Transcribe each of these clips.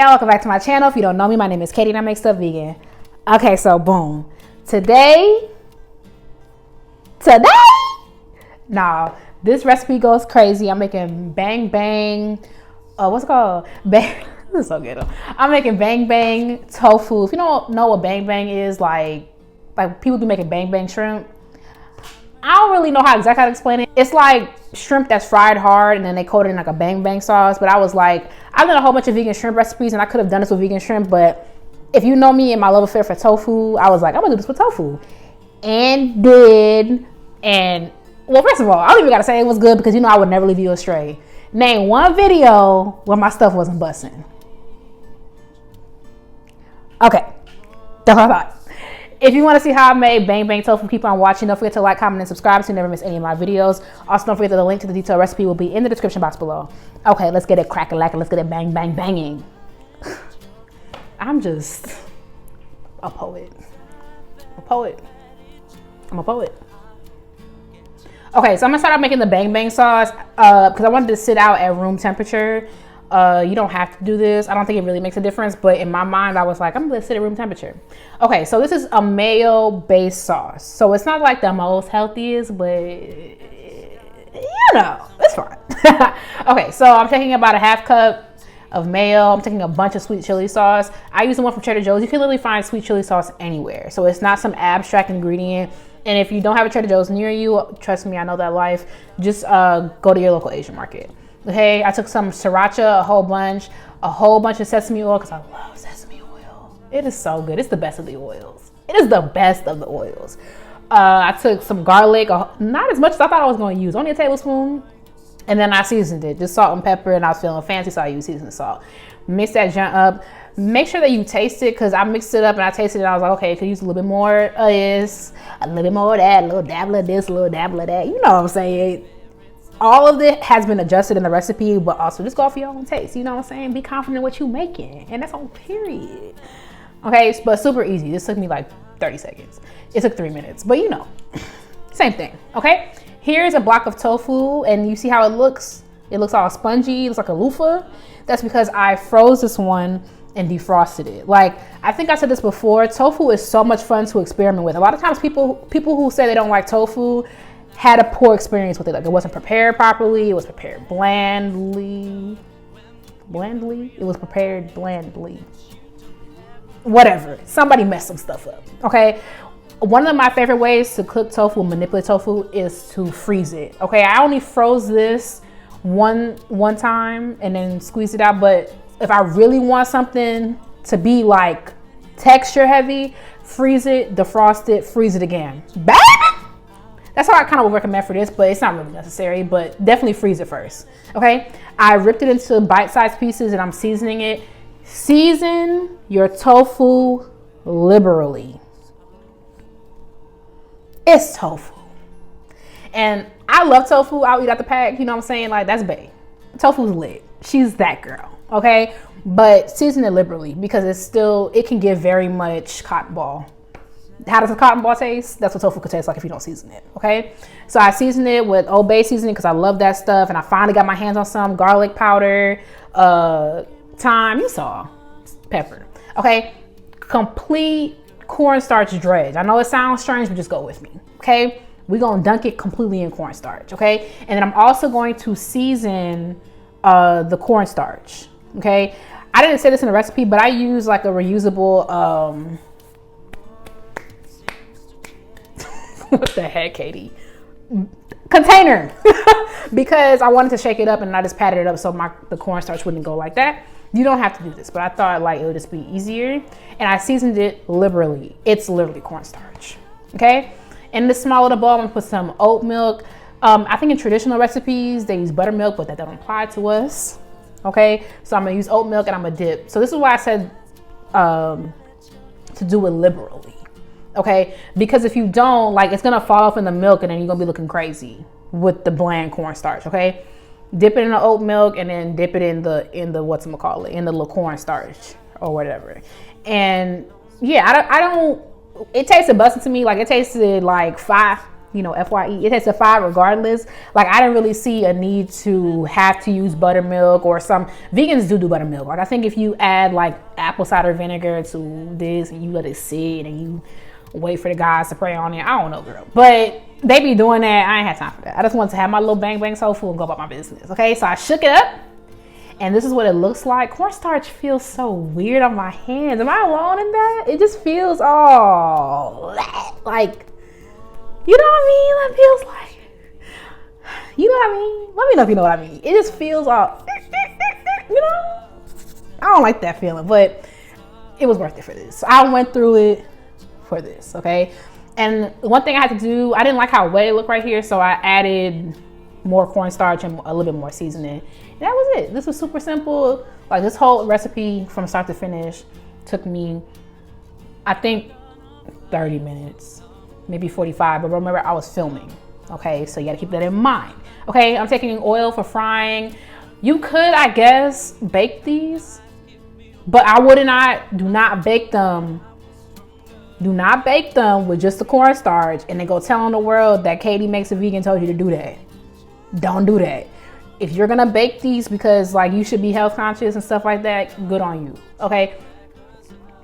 y'all, welcome back to my channel. If you don't know me, my name is Katie and I make stuff vegan. Okay, so boom. Today, this recipe goes crazy. I'm making bang bang, what's it called? Bang, this is so good. I'm making bang bang tofu. If you don't know what bang bang is, like people be making bang bang shrimp. I don't really know exactly how to explain it. It's like shrimp that's fried hard and then they coat it in like a bang bang sauce. But I was like, I've done a whole bunch of vegan shrimp recipes and I could have done this with vegan shrimp. But if you know me and my love affair for tofu, I was like, I'm gonna do this with tofu. And well, first of all, I don't even gotta say it was good because you know I would never leave you astray. Name one video where my stuff wasn't busting. Okay, that's what I thought. If you want to see how I made bang bang tofu, keep on watching. Don't forget to like, comment, and subscribe so you never miss any of my videos. Also, don't forget that the link to the detailed recipe will be in the description box below. Okay, let's get it crack-a-lackin'. Let's get it bang bang banging. I'm just a poet. I'm a poet. Okay, so I'm gonna start out making the bang bang sauce because I wanted to sit out at room temperature. You don't have to do this. I don't think it really makes a difference, but in my mind, I was like, I'm gonna sit at room temperature. Okay, so this is a mayo-based sauce. So it's not like the most healthiest, but you know, it's fine. Okay, so I'm taking about a half cup of mayo. I'm taking a bunch of sweet chili sauce. I use the one from Trader Joe's. You can literally find sweet chili sauce anywhere. So it's not some abstract ingredient. And if you don't have a Trader Joe's near you, trust me, I know that life, just go to your local Asian market. Okay, I took some sriracha, a whole bunch of sesame oil because I love sesame oil. It is so good. It's the best of the oils. It is the best of the oils. I took some garlic, not as much as I thought I was going to use, only a tablespoon. And then I seasoned it, just salt and pepper, and I was feeling fancy, so I used seasoned salt. Mix that junk up. Make sure that you taste it because I mixed it up and I tasted it and I was like, okay, I could use a little bit more of this, a little bit more of that, a little dabble of this, a little dabble of that. You know what I'm saying? All of it has been adjusted in the recipe, but also just go for your own taste. You know what I'm saying? Be confident in what you're making. And that's on period. Okay, but super easy. This took me like 30 seconds. It took 3 minutes, but you know, same thing, okay? Here's a block of tofu and you see how it looks? It looks all spongy, it looks like a loofah. That's because I froze this one and defrosted it. Like, I think I said this before, tofu is so much fun to experiment with. A lot of times people who say they don't like tofu had a poor experience with it. Like it wasn't prepared properly. It was prepared blandly. It was prepared blandly. Whatever. Somebody messed some stuff up. Okay. One of my favorite ways to cook tofu, manipulate tofu, is to freeze it. Okay. I only froze this one time and then squeezed it out. But if I really want something to be like texture heavy, freeze it, defrost it, freeze it again. Baby! That's how I kind of would recommend for this, but it's not really necessary, but definitely freeze it first, okay? I ripped it into bite-sized pieces and I'm seasoning it. Season your tofu liberally. It's tofu. And I love tofu. I'll eat out the pack, you know what I'm saying? Like, that's bae. Tofu's lit. She's that girl, okay? But season it liberally because it can give very much cotton ball. How does a cotton ball taste? That's what tofu could taste like if you don't season it, okay? So I seasoned it with Old Bay seasoning because I love that stuff. And I finally got my hands on some garlic powder, thyme, you saw, pepper, okay? Complete cornstarch dredge. I know it sounds strange, but just go with me, okay? We're going to dunk it completely in cornstarch, okay? And then I'm also going to season the cornstarch, okay? I didn't say this in the recipe, but I use like a reusable, what the heck, Katie? Container. Because I wanted to shake it up and I just patted it up so the cornstarch wouldn't go like that. You don't have to do this, but I thought like it would just be easier. And I seasoned it liberally. It's literally cornstarch, okay? In this small little bowl, I'm gonna put some oat milk. I think in traditional recipes, they use buttermilk, but that doesn't apply to us, okay? So I'm gonna use oat milk and I'm gonna dip. So this is why I said to do it liberally. Okay, because if you don't, like, it's gonna fall off in the milk and then you're gonna be looking crazy with the bland cornstarch. Okay, dip it in the oat milk and then dip it in the whatchamacallit, in the little cornstarch or whatever. And yeah, I don't. It tasted busted to me. Like it tasted like you know, FYE. It tasted fire regardless. Like, I didn't really see a need to have to use buttermilk, or some vegans do buttermilk. Like, I think if you add like apple cider vinegar to this and you let it sit and you wait for the guys to spray on it, I don't know, girl. But they be doing that. I ain't had time for that. I just wanted to have my little bang bang tofu and go about my business. Okay, so I shook it up. And this is what it looks like. Cornstarch feels so weird on my hands. Am I alone in that? It just feels all like, you know what I mean? That feels like, you know what I mean? Let me know if you know what I mean. It just feels all, you know? I don't like that feeling, but it was worth it for this. I went through it for this, okay? And one thing I had to do, I didn't like how wet it looked right here, so I added more cornstarch and a little bit more seasoning. And that was it. This was super simple. Like, this whole recipe from start to finish took me, I think, 30 minutes, maybe 45. But remember, I was filming. Okay, so you gotta keep that in mind. Okay, I'm taking oil for frying. You could, I guess, bake these, but I would not. Do not bake them. Do not bake them with just the cornstarch and then go telling the world that Katie Makes a Vegan told you to do that. Don't do that. If you're gonna bake these because like you should be health conscious and stuff like that, good on you. Okay.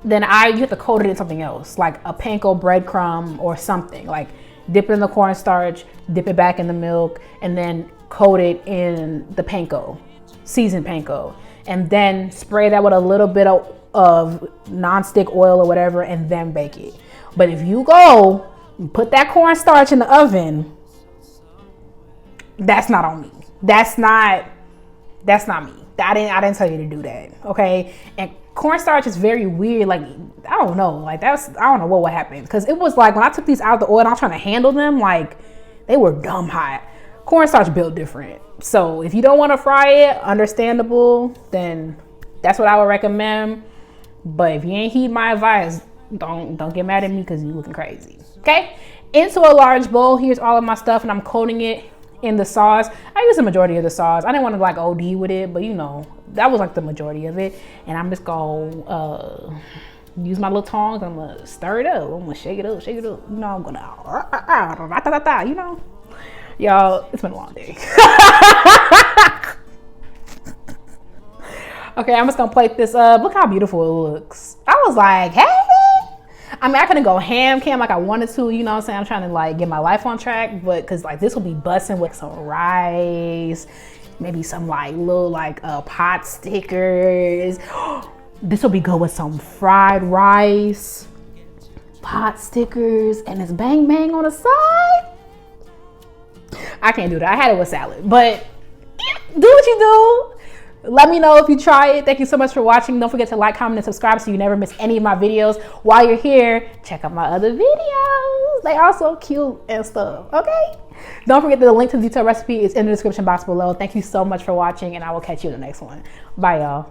Then you have to coat it in something else, like a panko breadcrumb or something. Like, dip it in the cornstarch, dip it back in the milk, and then coat it in the panko, seasoned panko, and then spray that with a little bit of non-stick oil or whatever, and then bake it. But if you go and put that cornstarch in the oven, that's not on me. That's not me. I didn't tell you to do that. Okay. And cornstarch is very weird. Like, I don't know. Like, I don't know what happened. Because it was like, when I took these out of the oil and I was trying to handle them, like, they were dumb hot. Cornstarch built different. So if you don't want to fry it, understandable, then that's what I would recommend. But if you ain't heed my advice, don't get mad at me because you looking crazy. Okay. Into a large bowl. Here's all of my stuff, and I'm coating it in the sauce. I use the majority of the sauce. I didn't want to like OD with it, but you know, that was like the majority of it. And I'm just gonna use my little tongs. I'm gonna stir it up. I'm gonna shake it up. You know, I'm gonna, you know, y'all, it's been a long day. Okay, I'm just gonna plate this up. Look how beautiful it looks. I was like, hey. I mean, I couldn't go ham cam like I wanted to, you know what I'm saying? I'm trying to like get my life on track, but cause like this will be busting with some rice, maybe some like little like pot stickers. This will be good with some fried rice, pot stickers, and it's bang bang on the side. I can't do that. I had it with salad, but do what you do. Let me know if you try it. Thank you so much for watching. Don't forget to like, comment, and subscribe so you never miss any of my videos. While you're here, check out my other videos. They are so cute and stuff, okay? Don't forget that the link to the detailed recipe is in the description box below. Thank you so much for watching, and I will catch you in the next one. Bye, y'all.